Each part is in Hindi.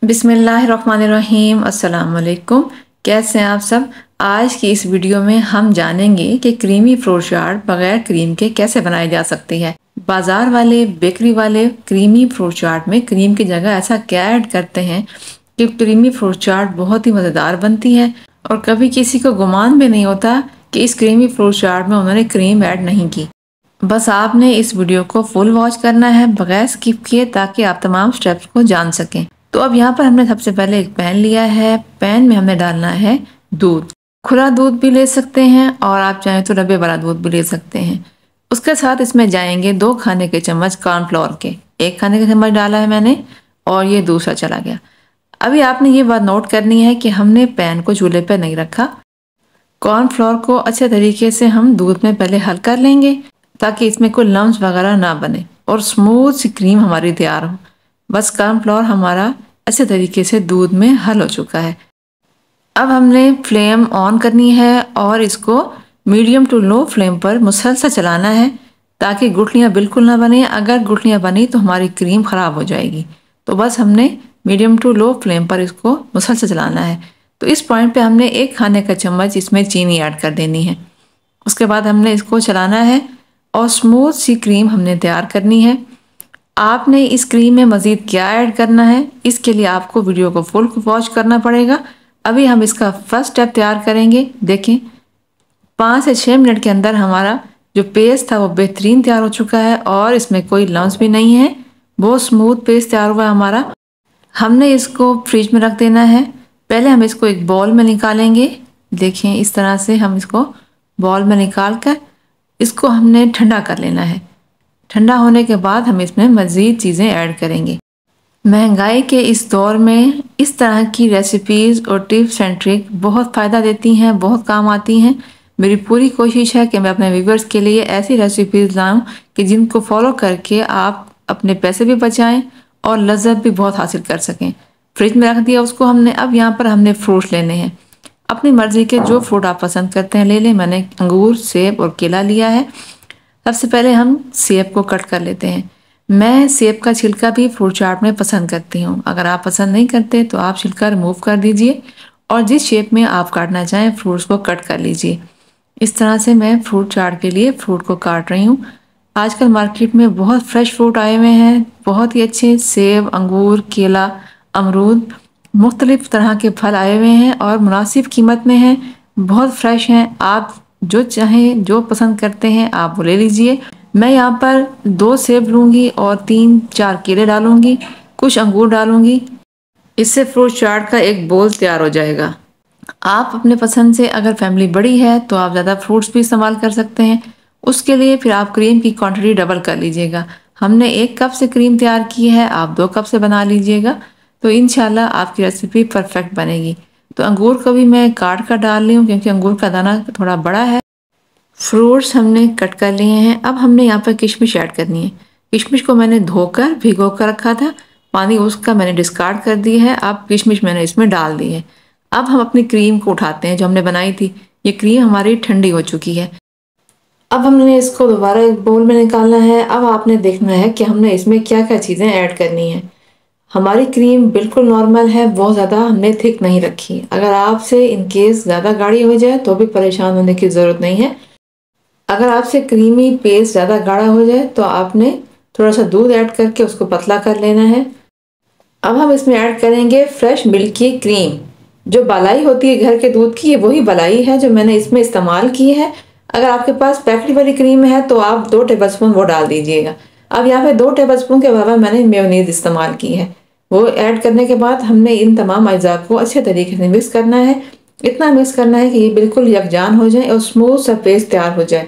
बिस्मिल्लाहिर्रहमानिर्रहीम। अस्सलाम वालेकुम। कैसे हैं आप सब। आज की इस वीडियो में हम जानेंगे कि क्रीमी फ्रूट चाट बगैर क्रीम के कैसे बनाई जा सकती है। बाजार वाले बेकरी वाले क्रीमी फ्रूट चाट में क्रीम की जगह ऐसा क्या ऐड करते हैं कि क्रीमी फ्रूट चाट बहुत ही मज़ेदार बनती है और कभी किसी को गुमान भी नहीं होता कि इस क्रीमी फ्रूट चाट में उन्होंने क्रीम ऐड नहीं की। बस आपने इस वीडियो को फुल वॉच करना है बगैर स्किप किए ताकि आप तमाम स्टेप्स को जान सकें। तो अब यहाँ पर हमने सबसे पहले एक पैन लिया है। पैन में हमने डालना है दूध। खुला दूध भी ले सकते हैं और आप चाहें तो डब्बे वाला दूध भी ले सकते हैं। उसके साथ इसमें जाएंगे 2 खाने के चम्मच कॉर्नफ्लोर के। 1 खाने का चम्मच डाला है मैंने और ये दूसरा चला गया। अभी आपने ये बात नोट करनी है कि हमने पैन को चूल्हे पर नहीं रखा। कॉर्नफ्लोर को अच्छे तरीके से हम दूध में पहले हल कर लेंगे ताकि इसमें कोई लम्स वगैरह ना बने और स्मूथ सी क्रीम हमारी तैयार हो। बस कॉर्नफ्लोर हमारा अच्छे तरीके से दूध में हल हो चुका है। अब हमने फ्लेम ऑन करनी है और इसको मीडियम टू लो फ्लेम पर मुसलसल चलाना है ताकि गुठलियाँ बिल्कुल ना बने। अगर गुठलियाँ बनी तो हमारी क्रीम ख़राब हो जाएगी। तो बस हमने मीडियम टू लो फ्लेम पर इसको मुसलसल चलाना है। तो इस पॉइंट पे हमने 1 खाने का चम्मच इसमें चीनी ऐड कर देनी है। उसके बाद हमने इसको चलाना है और स्मूथ सी क्रीम हमने तैयार करनी है। आपने इस क्रीम में मज़ीद क्या ऐड करना है इसके लिए आपको वीडियो को फुल वॉच करना पड़ेगा। अभी हम इसका फर्स्ट स्टेप तैयार करेंगे। देखें 5 से 6 मिनट के अंदर हमारा जो पेस्ट था वो बेहतरीन तैयार हो चुका है और इसमें कोई लम्स भी नहीं है। बहुत स्मूथ पेस्ट तैयार हुआ है हमारा। हमने इसको फ्रिज में रख देना है। पहले हम इसको एक बॉल में निकालेंगे। देखें इस तरह से हम इसको बॉल में निकाल कर इसको हमने ठंडा कर लेना है। ठंडा होने के बाद हम इसमें मज़ीद चीज़ें ऐड करेंगे। महंगाई के इस दौर में इस तरह की रेसिपीज़ और टिप्स एंड ट्रिक बहुत फ़ायदा देती हैं, बहुत काम आती हैं। मेरी पूरी कोशिश है कि मैं अपने व्यूवर्स के लिए ऐसी रेसिपीज़ लाऊं कि जिनको फॉलो करके आप अपने पैसे भी बचाएं और लज्जत भी बहुत हासिल कर सकें। फ्रिज में रख दिया उसको हमने। अब यहाँ पर हमने फ्रूट्स लेने हैं। अपनी मर्ज़ी के जो फ्रूट आप पसंद करते हैं ले लें। मैंने अंगूर, सेब और केला लिया है। सबसे पहले हम सेब को कट कर लेते हैं। मैं सेब का छिलका भी फ्रूट चाट में पसंद करती हूँ। अगर आप पसंद नहीं करते तो आप छिलका रिमूव कर दीजिए और जिस शेप में आप काटना चाहें फ्रूट्स को कट कर लीजिए। इस तरह से मैं फ्रूट चाट के लिए फ्रूट को काट रही हूँ। आजकल मार्केट में बहुत फ्रेश फ्रूट आए हुए हैं, बहुत ही अच्छे। सेब, अंगूर, केला, अमरूद, मुख्तलिफ तरह के फल आए हुए हैं और मुनासिब कीमत में हैं, बहुत फ्रेश हैं। आप जो चाहें, जो पसंद करते हैं आप वो ले लीजिए। मैं यहाँ पर 2 सेब लूँगी और 3-4 केले डालूँगी, कुछ अंगूर डालूँगी। इससे फ्रूट चाट का एक बोल तैयार हो जाएगा। आप अपने पसंद से, अगर फैमिली बड़ी है तो आप ज़्यादा फ्रूट्स भी इस्तेमाल कर सकते हैं। उसके लिए फिर आप क्रीम की क्वांटिटी डबल कर लीजिएगा। हमने 1 कप से क्रीम तैयार की है, आप 2 कप से बना लीजिएगा तो इंशाल्लाह आपकी रेसिपी परफेक्ट बनेगी। तो अंगूर को भी मैं काट कर डाल रही हूँ क्योंकि अंगूर का दाना थोड़ा बड़ा है। फ्रूट्स हमने कट कर लिए हैं। अब हमने यहाँ पर किशमिश ऐड करनी है। किशमिश को मैंने धोकर भिगो कर रखा था, पानी उसका मैंने डिस्कार्ड कर दिया है। अब किशमिश मैंने इसमें डाल दी है। अब हम अपनी क्रीम को उठाते हैं जो हमने बनाई थी। ये क्रीम हमारी ठंडी हो चुकी है। अब हमने इसको दोबारा एक बोल में निकालना है। अब आपने देखना है कि हमने इसमें क्या क्या चीज़ें ऐड करनी है। हमारी क्रीम बिल्कुल नॉर्मल है, बहुत ज़्यादा हमने थिक नहीं रखी। अगर आपसे इन केस ज़्यादा गाढ़ी हो जाए तो भी परेशान होने की ज़रूरत नहीं है। अगर आपसे क्रीमी पेस्ट ज़्यादा गाढ़ा हो जाए तो आपने थोड़ा सा दूध ऐड करके उसको पतला कर लेना है। अब हम इसमें ऐड करेंगे फ्रेश मिल्क की क्रीम। जो बलाई होती है घर के दूध की, ये वही बलाई है जो मैंने इसमें इस्तेमाल की है। अगर आपके पास पैकेट वाली क्रीम है तो आप 2 टेबलस्पून वो डाल दीजिएगा। अब यहाँ पे 2 टेबलस्पून के अलावा मैंने मेयोनीज इस्तेमाल की है। वो ऐड करने के बाद हमने इन तमाम अज्जा को अच्छे तरीके से मिक्स करना है। इतना मिक्स करना है कि ये बिल्कुल यकजान हो जाए और स्मूथ सा पेस्ट तैयार हो जाए।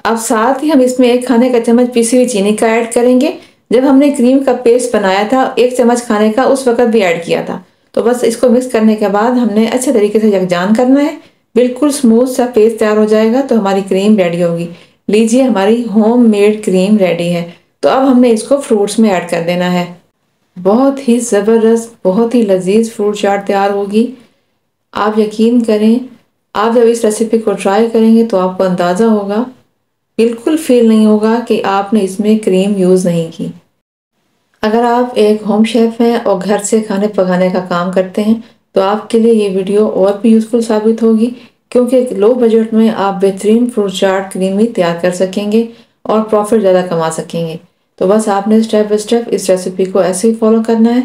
अब साथ ही हम इसमें 1 खाने का चम्मच पिसी हुई चीनी का ऐड करेंगे। जब हमने क्रीम का पेस्ट बनाया था 1 चम्मच खाने का उस वक्त भी ऐड किया था। तो बस इसको मिक्स करने के बाद हमने अच्छे तरीके से यकजान करना है। बिल्कुल स्मूथ सा पेस्ट तैयार हो जाएगा तो हमारी क्रीम रेडी होगी। लीजिए हमारी होम मेड क्रीम रेडी है। तो अब हमने इसको फ्रूट्स में ऐड कर देना है। बहुत ही ज़बरदस्त, बहुत ही लजीज फ्रूट चाट तैयार होगी। आप यकीन करें, आप जब इस रेसिपी को ट्राई करेंगे तो आपको अंदाज़ा होगा, बिल्कुल फील नहीं होगा कि आपने इसमें क्रीम यूज़ नहीं की। अगर आप एक होम शेफ हैं और घर से खाने पकाने का काम करते हैं तो आपके लिए ये वीडियो और भी यूज़फुल साबित होगी, क्योंकि लो बजट में आप बेहतरीन फ्रूट चाट क्रीमी तैयार कर सकेंगे और प्रॉफिट ज़्यादा कमा सकेंगे। तो बस आपने स्टेप बाय स्टेप इस रेसिपी को ऐसे ही फॉलो करना है।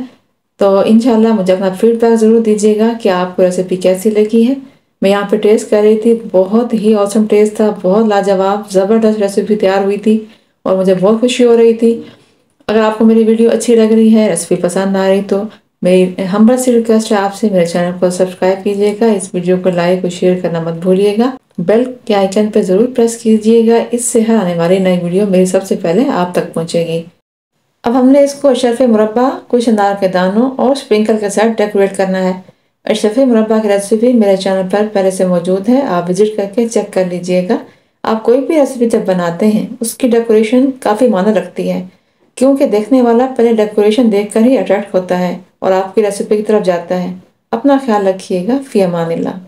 तो इंशाल्लाह मुझे अपना फीडबैक ज़रूर दीजिएगा कि आपको रेसिपी कैसी लगी है। मैं यहाँ पे टेस्ट कर रही थी, बहुत ही औसम टेस्ट था, बहुत लाजवाब ज़बरदस्त रेसिपी तैयार हुई थी और मुझे बहुत खुशी हो रही थी। अगर आपको मेरी वीडियो अच्छी लग रही है, रेसिपी पसंद आ रही, तो मेरी हम्बल सी रिक्वेस्ट है आपसे, मेरे चैनल को सब्सक्राइब कीजिएगा, इस वीडियो को लाइक और शेयर करना मत भूलिएगा, बेल के आइकन पर ज़रूर प्रेस कीजिएगा, इससे हर आने वाली नई वीडियो मेरी सबसे पहले आप तक पहुँचेगी। अब हमने इसको अशरफे मुरब्बा, कुछ अनार के दानों और स्प्रिंकल के साथ डेकोरेट करना है। अशरफे मुरब्बा की रेसिपी मेरे चैनल पर पहले से मौजूद है, आप विजिट करके चेक कर लीजिएगा। आप कोई भी रेसिपी जब बनाते हैं उसकी डेकोरेशन काफ़ी मायने रखती है, क्योंकि देखने वाला पहले डेकोरेशन देखकर ही अट्रैक्ट होता है और आपकी रेसिपी की तरफ जाता है। अपना ख्याल रखिएगा। फ़ी अमानिल्लाह।